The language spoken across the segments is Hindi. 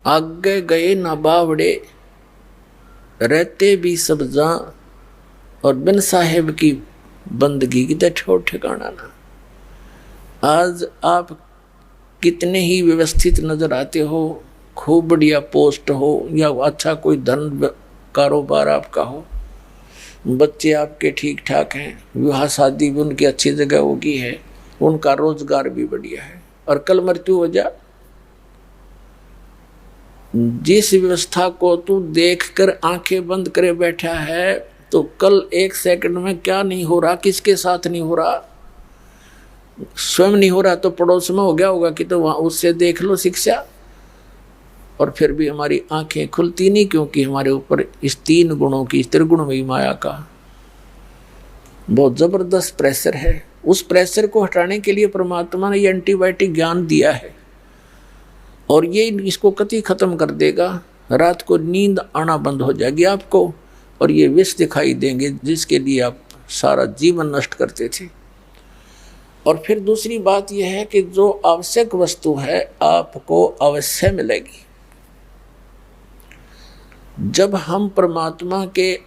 आगे गए ना बावड़े, रहते भी सब जा, और बिन साहेब की बंदगी की तो छोड़ ठिकाना ना। आज आप कितने ही व्यवस्थित नजर आते हो, खूब बढ़िया पोस्ट हो या अच्छा कोई धन कारोबार आपका हो, बच्चे आपके ठीक ठाक हैं, विवाह शादी भी उनकी अच्छी जगह होगी है, उनका रोजगार भी बढ़िया है, और कल मृत्यु हो जा, जिस व्यवस्था को तू देखकर आंखें बंद करे बैठा है, तो कल एक सेकंड में क्या नहीं हो रहा, किसके साथ नहीं हो रहा, स्वयं नहीं हो रहा तो पड़ोस में हो गया होगा कि, तो वहां उससे देख लो शिक्षा। और फिर भी हमारी आंखें खुलती नहीं, क्योंकि हमारे ऊपर इस 3 गुणों की, त्रिगुणमयी माया का बहुत जबरदस्त प्रेशर है। उस प्रेशर को हटाने के लिए परमात्मा ने ये एंटीबायोटिक ज्ञान दिया है, और ये इसको कति खत्म कर देगा। रात को नींद आना बंद हो जाएगी आपको, और ये विष दिखाई देंगे जिसके लिए आप सारा जीवन नष्ट करते थे। और फिर दूसरी बात यह है कि जो आवश्यक वस्तु है आपको अवश्य मिलेगी। जब हम परमात्मा के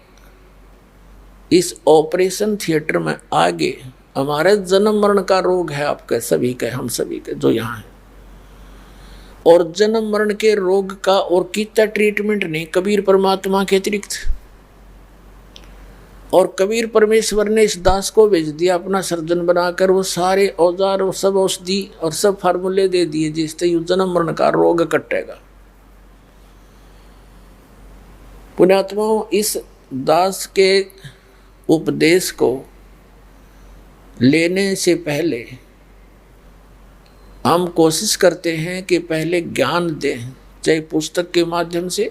इस ऑपरेशन थिएटर में आगे, हमारे जन्म मरण का रोग है आपके सभी के, हम सभी के जो यहाँ हैं, और जन्म मरण के रोग का और कितना ट्रीटमेंट नहीं कबीर परमात्मा के अतिरिक्त। और कबीर परमेश्वर ने इस दास को भेज दिया अपना सर्जन बनाकर, वो सारे औजार और सब औषधि और सब फार्मूले दे दिए जिससे यू जन्म मरण का रोग कटेगा। पुण्यात्माओं, इस दास के उपदेश को लेने से पहले हम कोशिश करते हैं कि पहले ज्ञान दें, चाहे पुस्तक के माध्यम से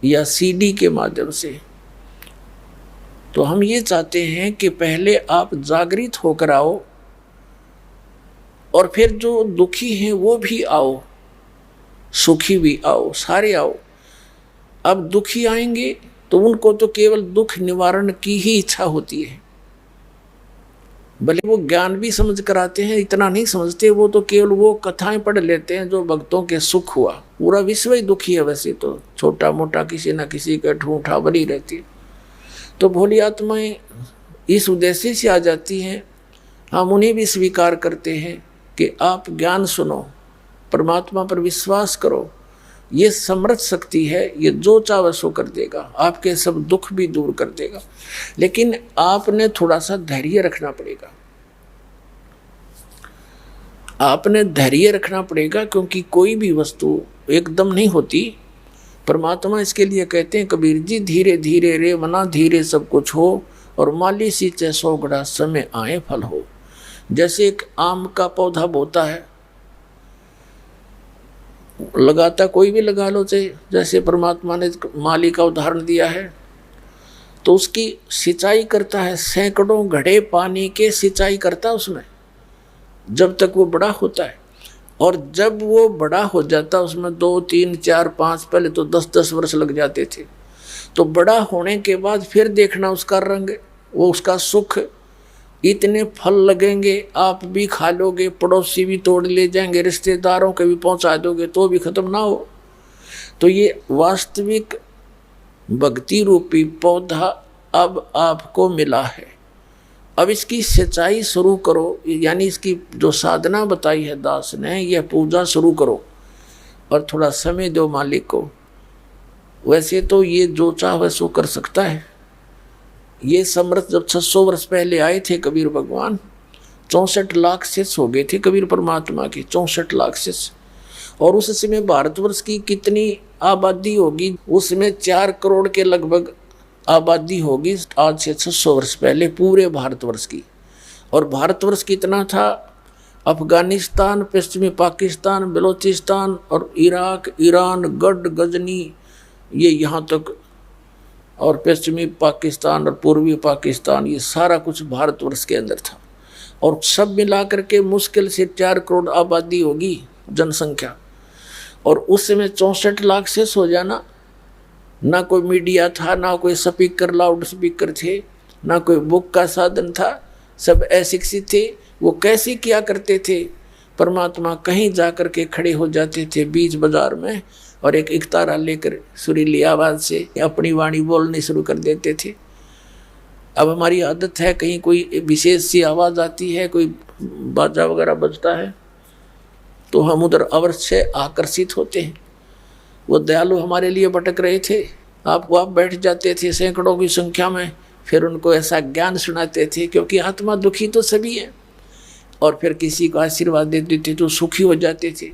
या सीडी के माध्यम से। तो हम ये चाहते हैं कि पहले आप जागृत होकर आओ, और फिर जो दुखी हैं वो भी आओ, सुखी भी आओ, सारे आओ। अब दुखी आएंगे तो उनको तो केवल दुख निवारण की ही इच्छा होती है, भले वो ज्ञान भी समझ कर आते हैं, इतना नहीं समझते, वो तो केवल वो कथाएं पढ़ लेते हैं जो भक्तों के सुख हुआ। पूरा विश्व ही दुखी है वैसे तो, छोटा मोटा किसी न किसी का ठूठा बनी रहती है। तो भोली आत्माएं इस उद्देश्य से आ जाती हैं, हम उन्हें भी स्वीकार करते हैं कि आप ज्ञान सुनो, परमात्मा पर विश्वास करो, ये समर्थ शक्ति है, ये जो चाहे सो कर देगा, आपके सब दुख भी दूर कर देगा। लेकिन आपने थोड़ा सा धैर्य रखना पड़ेगा, आपने धैर्य रखना पड़ेगा, क्योंकि कोई भी वस्तु एकदम नहीं होती। परमात्मा इसके लिए कहते हैं कबीर जी, धीरे धीरे रे मना धीरे सब कुछ हो, और माली सींचे 100 गड़ा समय आए फल हो। जैसे एक आम का पौधा बोता है, लगाता कोई भी लगा लो, चाहे जैसे परमात्मा ने माली का उदाहरण दिया है, तो उसकी सिंचाई करता है, सैकड़ों घड़े पानी के सिंचाई करता है उसमें, जब तक वो बड़ा होता है। और जब वो बड़ा हो जाता, उसमें 2, 3, 4, 5, पहले तो 10-10 वर्ष लग जाते थे। तो बड़ा होने के बाद फिर देखना उसका रंग, वो उसका सुख, इतने फल लगेंगे, आप भी खा लोगे, पड़ोसी भी तोड़ ले जाएंगे, रिश्तेदारों के भी पहुंचा दोगे तो भी खत्म ना हो। तो ये वास्तविक भक्ति रूपी पौधा अब आपको मिला है। अब इसकी सिंचाई शुरू करो, यानी इसकी जो साधना बताई है दास ने, यह पूजा शुरू करो, और थोड़ा समय दो मालिक को। वैसे तो ये जो चाहे सो कर सकता है। ये समर्थ जब 600 वर्ष पहले आए थे कबीर भगवान, 64 लाख शिष्य हो गए थे कबीर परमात्मा के, 64 लाख शिष्य। और उस समय भारतवर्ष की कितनी आबादी होगी, उसमें 4 करोड़ के लगभग आबादी होगी आज से 600 वर्ष पहले पूरे भारतवर्ष की। और भारतवर्ष कितना था, अफगानिस्तान, पश्चिमी पाकिस्तान, बलोचिस्तान और इराक, ईरान, गढ़, गजनी, ये यहाँ तक, और पश्चिमी पाकिस्तान और पूर्वी पाकिस्तान, ये सारा कुछ भारतवर्ष के अंदर था। और सब मिला करके मुश्किल से 4 करोड़ आबादी होगी जनसंख्या। और उस समय 64 लाख से हो जाना, ना कोई मीडिया था, ना कोई स्पीकर, लाउड स्पीकर थे, ना कोई बुक का साधन था, सब अशिक्षित थे। वो कैसे किया करते थे, परमात्मा कहीं जा कर के खड़े हो जाते थे बीच बाजार में, और एक इकतारा लेकर सुरीली आवाज़ से अपनी वाणी बोलनी शुरू कर देते थे। अब हमारी आदत है, कहीं कोई विशेष सी आवाज़ आती है, कोई बाजा वगैरह बजता है, तो हम उधर अवश्य आकर्षित होते हैं। वो दयालु हमारे लिए भटक रहे थे, आप बैठ जाते थे सैकड़ों की संख्या में, फिर उनको ऐसा ज्ञान सुनाते थे, क्योंकि आत्मा दुखी तो सभी है, और फिर किसी को आशीर्वाद देते थे तो सुखी हो जाते थे।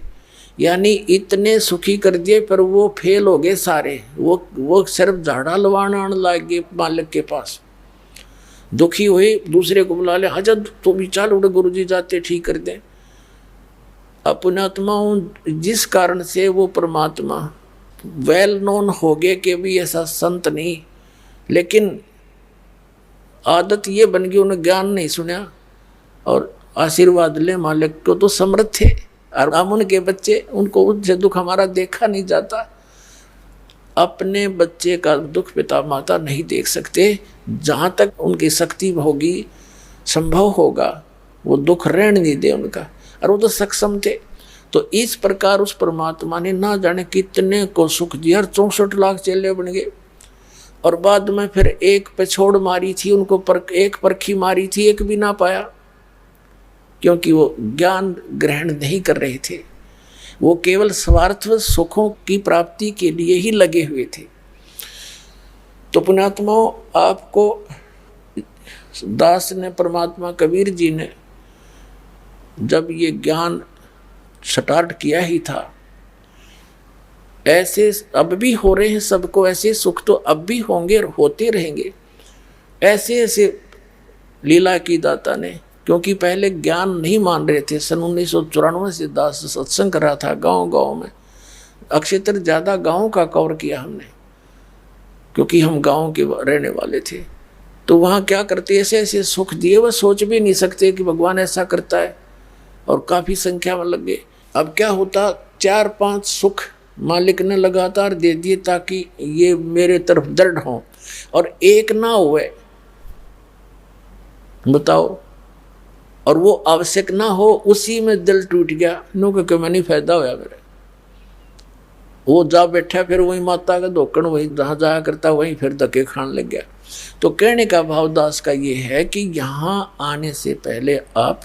यानी इतने सुखी कर दिए, पर वो फेल हो गए सारे। वो सिर्फ झाड़ा लवाना लग गए मालिक के पास। दुखी हुए, दूसरे को बुला ले, हजर तो भी चाल उड़े, गुरु जी जाते ठीक कर दें। अपनात्माओं, जिस कारण से वो परमात्मा वेल नोन हो गए कि भी ऐसा संत नहीं, लेकिन आदत ये बन गई, उन्हें ज्ञान नहीं सुना और आशीर्वाद ले मालिक को, तो समर्थ थे। और हम उनके बच्चे, उनको उनसे दुख हमारा देखा नहीं जाता। अपने बच्चे का दुख पिता माता नहीं देख सकते, जहाँ तक उनकी शक्ति होगी, संभव होगा, वो दुख रहने नहीं दे उनका। और वो तो सक्षम थे। तो इस प्रकार उस परमात्मा ने ना जाने कितने को सुख दिया, 64 लाख चेले बन गए। और बाद में फिर एक पे छोड़ मारी थी उनको, एक परखी मारी थी, एक भी ना पाया, क्योंकि वो ज्ञान ग्रहण नहीं कर रहे थे। वो केवल स्वार्थ सुखों की प्राप्ति के लिए ही लगे हुए थे। तो पुण्यात्माओं, आपको दास ने, परमात्मा कबीर जी ने जब ये ज्ञान स्टार्ट किया ही था, ऐसे अब भी हो रहे हैं सबको, ऐसे सुख तो अब भी होंगे और होते रहेंगे। ऐसे ऐसे लीला की दाता ने, क्योंकि पहले ज्ञान नहीं मान रहे थे। सन 1994 से दास सत्संग कर रहा था गांव गांव में। अक्षेत्र ज़्यादा गांव का कवर किया हमने, क्योंकि हम गांव के रहने वाले थे। तो वहाँ क्या करते, ऐसे ऐसे सुख दिए, वह सोच भी नहीं सकते कि भगवान ऐसा करता है, और काफ़ी संख्या में लग गए। अब क्या होता, 4-5 सुख मालिक ने लगातार दे दिए ताकि ये मेरे तरफ दृढ़ हों, और एक ना हुए, बताओ, और वो आवश्यक ना हो, उसी में दिल टूट गया। नो क्योंकि मैं नहीं फायदा होया मेरे। वो जा बैठा, फिर वही माता का धोकन, वही जहाँ जाया करता वहीं फिर धक्के खाने लग गया। तो कहने का भाव दास का ये है कि यहाँ आने से पहले आप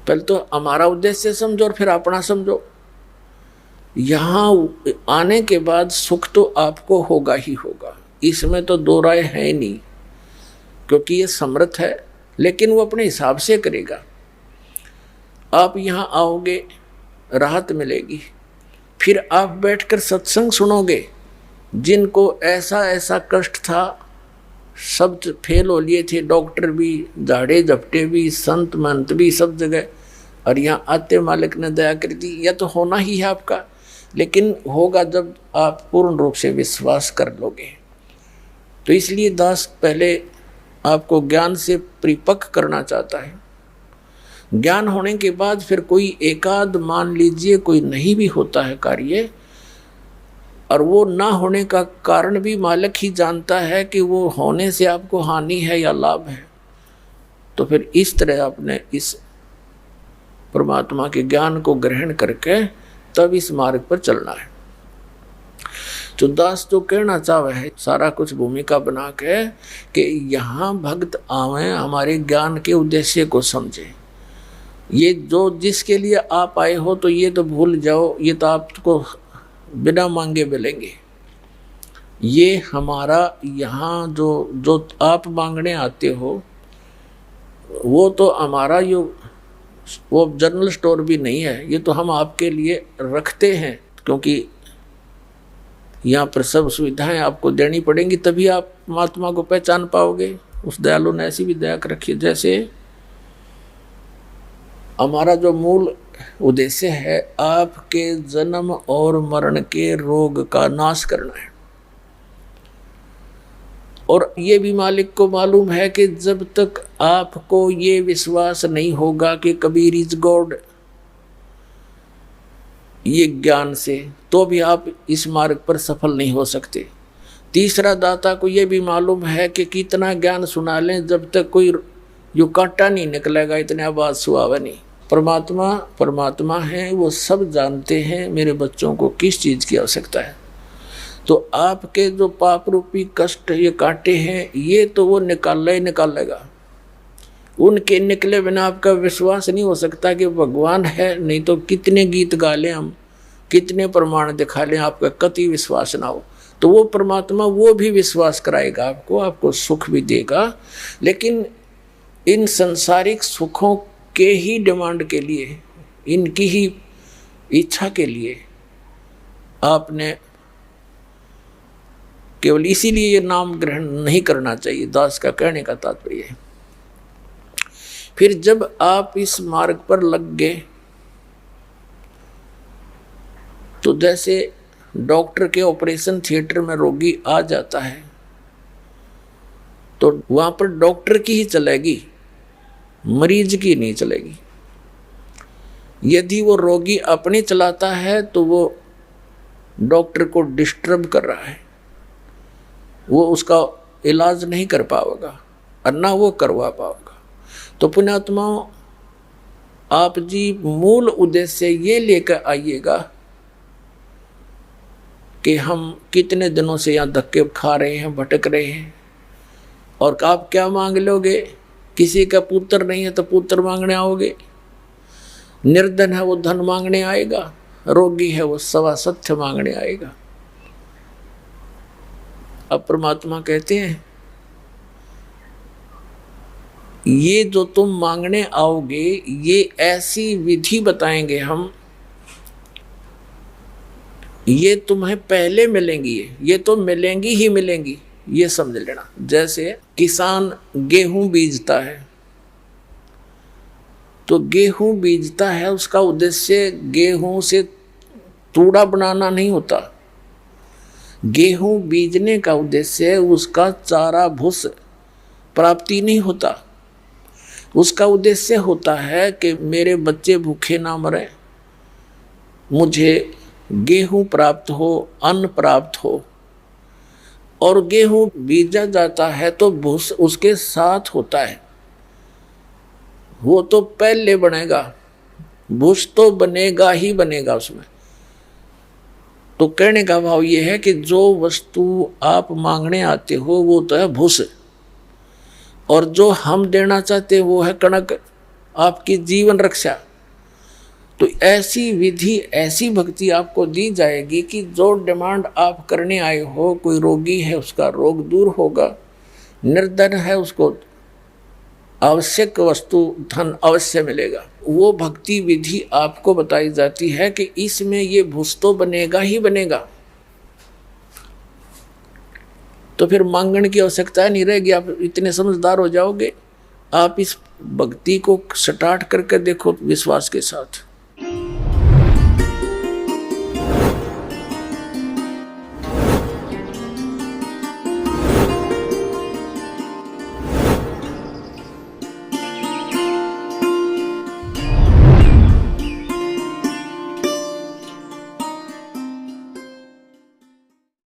पहले तो हमारा उद्देश्य समझो और फिर अपना समझो। यहाँ आने के बाद सुख तो आपको होगा ही होगा, इसमें तो दो राय है नहीं, क्योंकि ये समर्थ है, लेकिन वो अपने हिसाब से करेगा। आप यहाँ आओगे, राहत मिलेगी, फिर आप बैठकर सत्संग सुनोगे। जिनको ऐसा ऐसा कष्ट था, सब फेल हो लिए थे, डॉक्टर भी, झाड़े झपटे भी, संत महंत भी, सब जगह, और यहाँ आते मालिक ने दया कर दी। यह तो होना ही है आपका, लेकिन होगा जब आप पूर्ण रूप से विश्वास कर लोगे। तो इसलिए दास पहले आपको ज्ञान से परिपक्व करना चाहता है। ज्ञान होने के बाद फिर कोई एकाध, मान लीजिए कोई नहीं भी होता है कार्य, और वो ना होने का कारण भी मालिक ही जानता है कि वो होने से आपको हानि है या लाभ है, तो फिर इस तरह आपने इस परमात्मा के ज्ञान को ग्रहण करके तब इस मार्ग पर चलना है। तो दास जो कहना चाहे है, सारा कुछ भूमिका बना के कि यहाँ भक्त आवें, हमारे ज्ञान के उद्देश्य को समझें। ये जो जिसके लिए आप आए हो, तो ये तो भूल जाओ, ये तो आपको बिना मांगे मिलेंगे। ये हमारा यहाँ जो आप मांगने आते हो, वो तो हमारा वो जनरल स्टोर भी नहीं है, ये तो हम आपके लिए रखते हैं, क्योंकि यहाँ पर सब सुविधाएं आपको देनी पड़ेंगी, तभी आप परमात्मा को पहचान पाओगे। उस दयालु ने ऐसी भी दया कर रखी है। जैसे हमारा जो मूल उद्देश्य है, आपके जन्म और मरण के रोग का नाश करना है। और ये भी मालिक को मालूम है कि जब तक आपको ये विश्वास नहीं होगा कि कबीर इज गॉड, ये ज्ञान से, तो भी आप इस मार्ग पर सफल नहीं हो सकते। तीसरा, दाता को ये भी मालूम है कि कितना ज्ञान सुना लें, जब तक कोई यो कांटा नहीं निकलेगा, इतने आवाज सुहावे नहीं। परमात्मा परमात्मा है, वो सब जानते हैं मेरे बच्चों को किस चीज़ की आवश्यकता है। तो आपके जो पाप रूपी कष्ट ये काटे हैं, ये तो वो निकाल ही निकालेगा। उनके निकले बिना आपका विश्वास नहीं हो सकता कि भगवान है। नहीं तो कितने गीत गा लें हम, कितने प्रमाण दिखा लें, आपका कति विश्वास ना हो। तो वो परमात्मा वो भी विश्वास कराएगा आपको, आपको सुख भी देगा। लेकिन इन संसारिक सुखों के ही डिमांड के लिए, इनकी ही इच्छा के लिए आपने केवल इसीलिए ये नाम ग्रहण नहीं करना चाहिए। दास का कहने का तात्पर्य है। फिर जब आप इस मार्ग पर लग गए तो जैसे डॉक्टर के ऑपरेशन थिएटर में रोगी आ जाता है तो वहां पर डॉक्टर की ही चलेगी, मरीज की नहीं चलेगी। यदि वो रोगी अपनी चलाता है तो वो डॉक्टर को डिस्टर्ब कर रहा है, वो उसका इलाज नहीं कर पाएगा और ना वो करवा पाएगा। तो पुण्यात्माओं, आप जी मूल उद्देश्य ये लेकर आइएगा कि हम कितने दिनों से यहाँ धक्के खा रहे हैं, भटक रहे हैं, और आप क्या मांग लोगे? किसी का पुत्र नहीं है तो पुत्र मांगने आओगे, निर्धन है वो धन मांगने आएगा, रोगी है वो सवा सत्य मांगने आएगा। अब परमात्मा कहते हैं ये जो तुम मांगने आओगे ये ऐसी विधि बताएंगे हम, ये तुम्हें पहले मिलेंगी, ये तो मिलेंगी ही मिलेंगी, ये समझ लेना। जैसे किसान गेहूं बीजता है तो गेहूं बीजता है, उसका उद्देश्य गेहूं से तूड़ा बनाना नहीं होता। गेहूं बीजने का उद्देश्य उसका चारा भूस प्राप्ति नहीं होता। उसका उद्देश्य होता है कि मेरे बच्चे भूखे ना मरें, मुझे गेहूं प्राप्त हो, अन्न प्राप्त हो। और गेहूं बीजा जाता है तो भूस उसके साथ होता है, वो तो पहले बनेगा, भूस तो बनेगा ही बनेगा उसमें। तो कहने का भाव ये है कि जो वस्तु आप मांगने आते हो वो तो है भूस, और जो हम देना चाहते हैं वो है कणक, आपकी जीवन रक्षा। तो ऐसी विधि, ऐसी भक्ति आपको दी जाएगी कि जो डिमांड आप करने आए हो, कोई रोगी है उसका रोग दूर होगा, निर्धन है उसको आवश्यक वस्तु धन अवश्य मिलेगा। वो भक्ति विधि आपको बताई जाती है कि इसमें ये भूस तो बनेगा ही बनेगा। तो फिर मांगने की आवश्यकता नहीं रहेगी, आप इतने समझदार हो जाओगे। आप इस भक्ति को स्टार्ट करके देखो विश्वास के साथ।